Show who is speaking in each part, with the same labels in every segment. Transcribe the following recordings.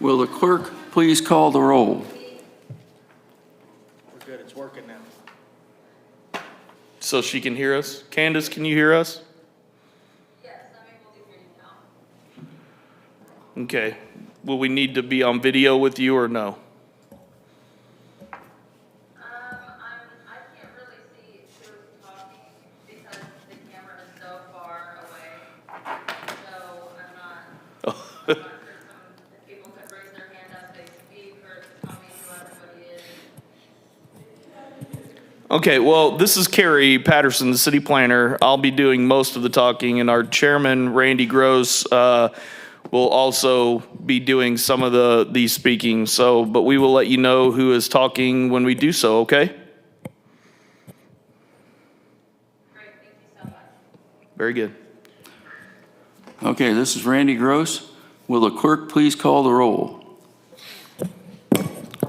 Speaker 1: Will the clerk please call the roll?
Speaker 2: We're good, it's working now.
Speaker 3: So she can hear us? Candace, can you hear us?
Speaker 4: Yes, I'm able to hear you now.
Speaker 3: Okay. Will we need to be on video with you or no?
Speaker 4: I can't really see who's talking because the camera is so far away. So I'm not sure if people could raise their hand as they speak or tell me who everybody is.
Speaker 3: Okay, well, this is Carrie Patterson, the city planner. I'll be doing most of the talking, and our chairman, Randy Gross, will also be doing some of the speaking. So, but we will let you know who is talking when we do so, okay?
Speaker 4: Great, thank you so much.
Speaker 3: Very good.
Speaker 1: Okay, this is Randy Gross. Will the clerk please call the roll?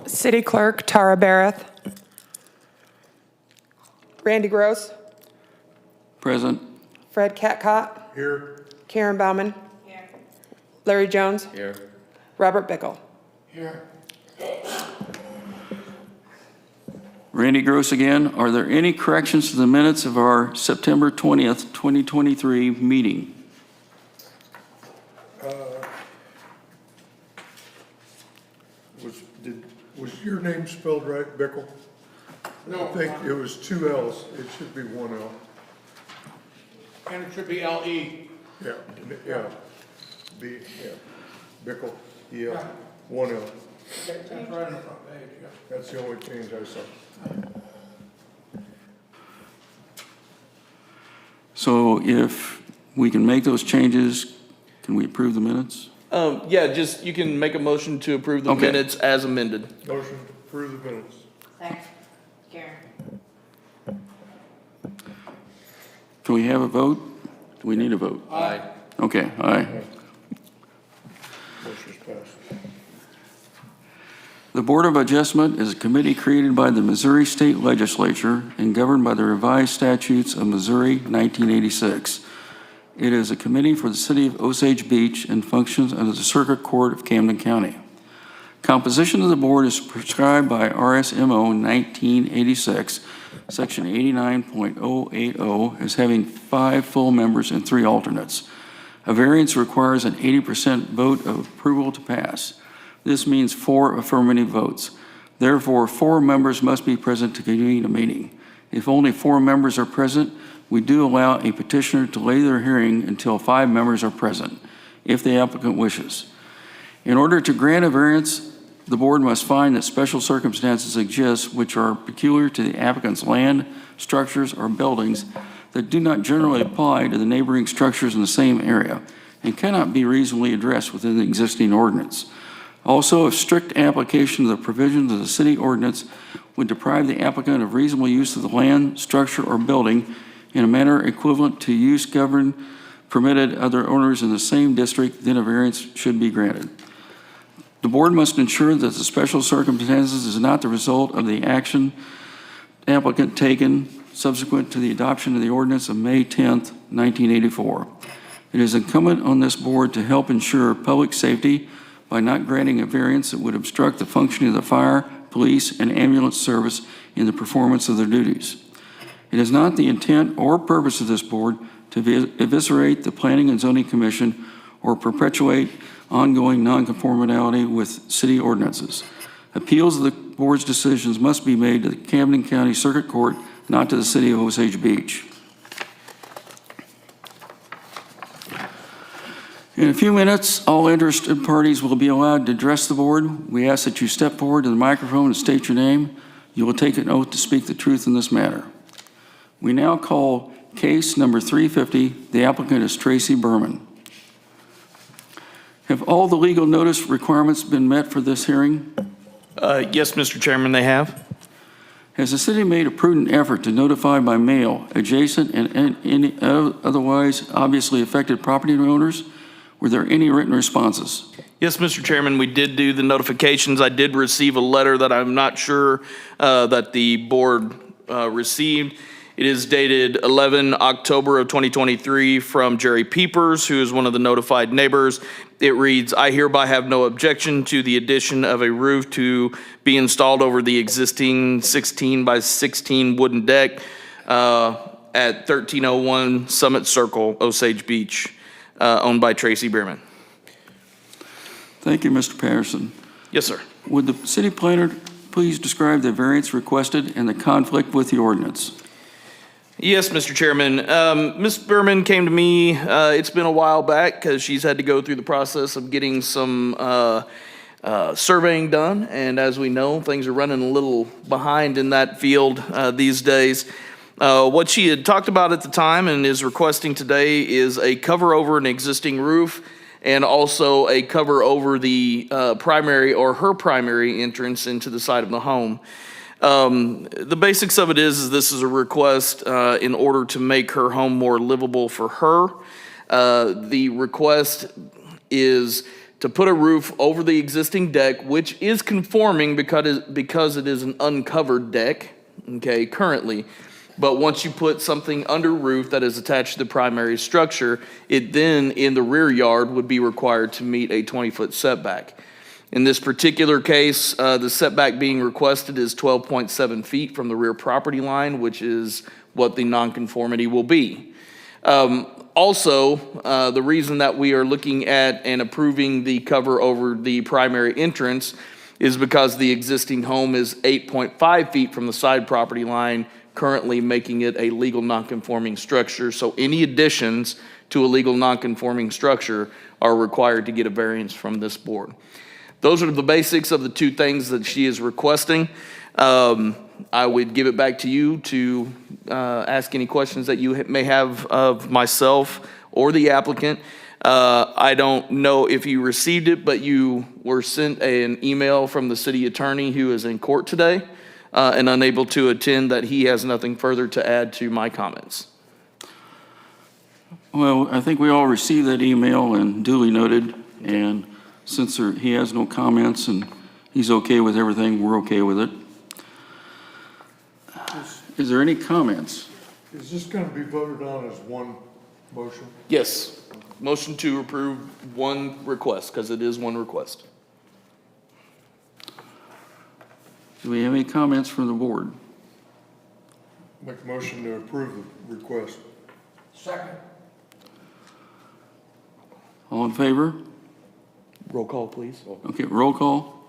Speaker 5: City Clerk Tara Barrett. Randy Gross.
Speaker 1: Present.
Speaker 5: Fred Catcott.
Speaker 6: Here.
Speaker 5: Karen Bauman.
Speaker 4: Here.
Speaker 5: Larry Jones.
Speaker 2: Here.
Speaker 5: Robert Bickle.
Speaker 6: Here.
Speaker 1: Randy Gross again. Are there any corrections to the minutes of our September 20th, 2023 meeting?
Speaker 6: Was your name spelled right, Bickle? No. I think it was 2 L's. It should be 1 L.
Speaker 7: And it should be L-E.
Speaker 6: Yeah, yeah. B, yeah. Bickle, E-L, 1 L.
Speaker 7: That's right on the front page, yeah.
Speaker 6: That's the only change I saw.
Speaker 1: So if we can make those changes, can we approve the minutes?
Speaker 3: Yeah, just, you can make a motion to approve the
Speaker 1: Okay.
Speaker 3: minutes as amended.
Speaker 6: Motion to approve the minutes.
Speaker 4: Thanks, Karen.
Speaker 1: Can we have a vote? Do we need a vote?
Speaker 3: Aye.
Speaker 1: Okay, aye.
Speaker 6: Motion's passed.
Speaker 1: The Board of Adjustment is a committee created by the Missouri State Legislature and governed by the revised statutes of Missouri 1986. It is a committee for the city of Osage Beach and functions under the Circuit Court of Camden County. Composition of the board is prescribed by RSMO 1986, section 89.080, as having 5 full members and 3 alternates. A variance requires an 80% vote of approval to pass. This means 4 affirmative votes. Therefore, 4 members must be present to convene a meeting. If only 4 members are present, we do allow a petitioner to delay their hearing until 5 members are present, if the applicant wishes. In order to grant a variance, the board must find that special circumstances exist which are peculiar to the applicant's land, structures, or buildings that do not generally apply to the neighboring structures in the same area and cannot be reasonably addressed within the existing ordinance. Also, if strict application of the provisions of the city ordinance would deprive the applicant of reasonable use of the land, structure, or building in a manner equivalent to use governed permitted other owners in the same district, then a variance should be granted. The board must ensure that the special circumstances is not the result of the action applicant taken subsequent to the adoption of the ordinance of May 10th, 1984. It is incumbent on this board to help ensure public safety by not granting a variance that would obstruct the functioning of the fire, police, and ambulance service in the performance of their duties. It is not the intent or purpose of this board to eviscerate the Planning and Zoning Commission or perpetuate ongoing nonconformity with city ordinances. Appeals of the board's decisions must be made to the Camden County Circuit Court, not to the city of Osage Beach. In a few minutes, all interested parties will be allowed to address the board. We ask that you step forward to the microphone and state your name. You will take an oath to speak the truth in this matter. We now call case number 350. The applicant is Tracy Berman. Have all the legal notice requirements been met for this hearing?
Speaker 3: Yes, Mr. Chairman, they have.
Speaker 1: Has the city made a prudent effort to notify by mail adjacent and any otherwise obviously affected property owners? Were there any written responses?
Speaker 3: Yes, Mr. Chairman, we did do the notifications. I did receive a letter that I'm not sure that the board received. It is dated 11 October of 2023 from Jerry Peepers, who is one of the notified neighbors. It reads, "I hereby have no objection to the addition of a roof to be installed over the existing 16 by 16 wooden deck at 1301 Summit Circle, Osage Beach, owned by Tracy Bierman."
Speaker 1: Thank you, Mr. Patterson.
Speaker 3: Yes, sir.
Speaker 1: Would the city planner please describe the variance requested and the conflict with the ordinance?
Speaker 3: Yes, Mr. Chairman. Ms. Berman came to me, it's been a while back because she's had to go through the process of getting some surveying done. And as we know, things are running a little behind in that field these days. What she had talked about at the time and is requesting today is a cover over an existing roof and also a cover over the primary or her primary entrance into the side of the home. The basics of it is this is a request in order to make her home more livable for her. The request is to put a roof over the existing deck, which is conforming because it is an uncovered deck, okay, currently. But once you put something under roof that is attached to the primary structure, it then in the rear yard would be required to meet a 20-foot setback. In this particular case, the setback being requested is 12.7 feet from the rear property line, which is what the nonconformity will be. Also, the reason that we are looking at and approving the cover over the primary entrance is because the existing home is 8.5 feet from the side property line, currently making it a legal nonconforming structure. So any additions to a legal nonconforming structure are required to get a variance from this board. Those are the basics of the two things that she is requesting. I would give it back to you to ask any questions that you may have of myself or the applicant. I don't know if you received it, but you were sent an email from the city attorney who is in court today and unable to attend, that he has nothing further to add to my comments.
Speaker 1: Well, I think we all received that email and duly noted, and since he has no comments and he's okay with everything, we're okay with it. Is there any comments?
Speaker 6: Is this gonna be voted on as one motion?
Speaker 3: Yes, motion to approve one request, because it is one request.
Speaker 1: Do we have any comments from the board?
Speaker 6: Make a motion to approve the request.
Speaker 7: Second.
Speaker 1: All in favor?
Speaker 3: Roll call, please.
Speaker 1: Okay, roll call.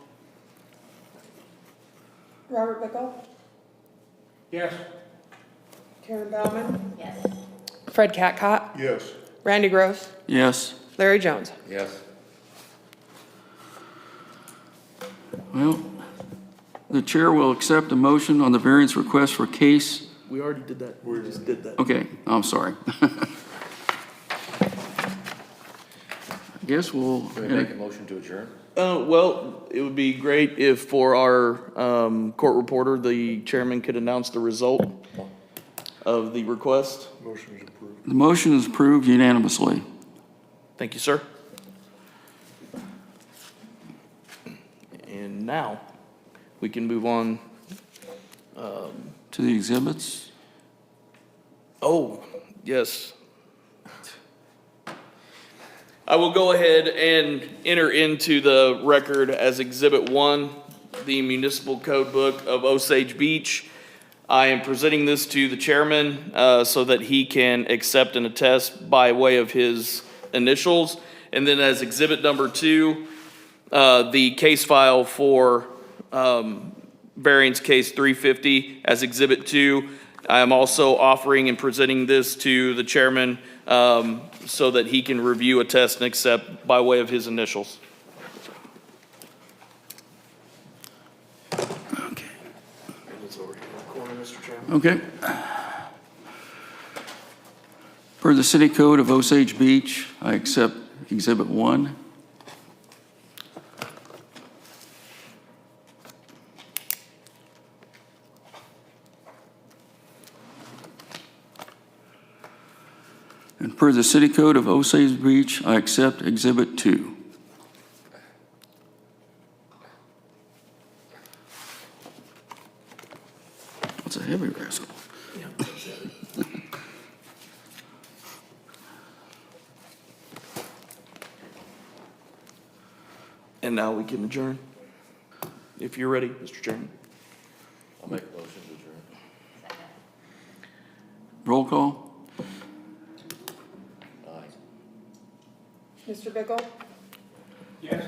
Speaker 5: Robert Bickle,
Speaker 7: Yes.
Speaker 5: Karen Bauman,
Speaker 4: Yes.
Speaker 5: Fred Catcott,
Speaker 6: Yes.
Speaker 5: Randy Gross,
Speaker 1: Yes.
Speaker 5: Larry Jones.
Speaker 7: Yes.
Speaker 1: Well, the chair will accept a motion on the variance request for case.
Speaker 3: We already did that. We just did that.
Speaker 1: Okay, I'm sorry. I guess we'll.
Speaker 8: Can we make a motion to adjourn?
Speaker 3: Well, it would be great if for our court reporter, the chairman could announce the result of the request.
Speaker 6: Motion is approved.
Speaker 1: The motion is approved unanimously.
Speaker 3: Thank you, sir. And now we can move on.
Speaker 1: To the exhibits.
Speaker 3: Oh, yes. I will go ahead and enter into the record as Exhibit 1, the Municipal Code Book of Osage Beach. I am presenting this to the chairman so that he can accept and attest by way of his initials. And then as Exhibit number 2, the case file for variance case 350 as Exhibit 2. I am also offering and presenting this to the chairman so that he can review, attest, and accept by way of his initials.
Speaker 1: Okay.
Speaker 3: It's over here in the corner, Mr. Chairman.
Speaker 1: Okay. Per the City Code of Osage Beach, I accept Exhibit 1. And per the City Code of Osage Beach, I accept Exhibit 2. That's a heavy rascal.
Speaker 3: And now we can adjourn. If you're ready, Mr. Chairman.
Speaker 8: I'll make a motion to adjourn.
Speaker 1: Roll call?
Speaker 8: Aye.
Speaker 5: Mr. Bickle?
Speaker 7: Yes.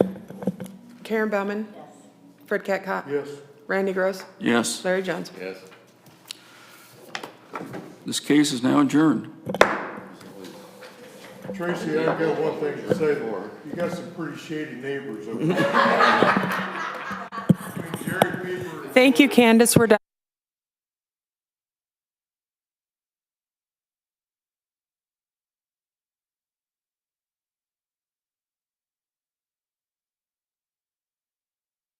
Speaker 5: Karen Bauman? Fred Catcott?
Speaker 6: Yes.
Speaker 5: Randy Gross?
Speaker 1: Yes.
Speaker 5: Larry Jones?
Speaker 8: Yes.
Speaker 1: This case is now adjourned.
Speaker 6: Tracy, I've got one thing to say more. You got some pretty shady neighbors over there. Between Jerry Beaver and
Speaker 5: Thank you, Candace. We're done.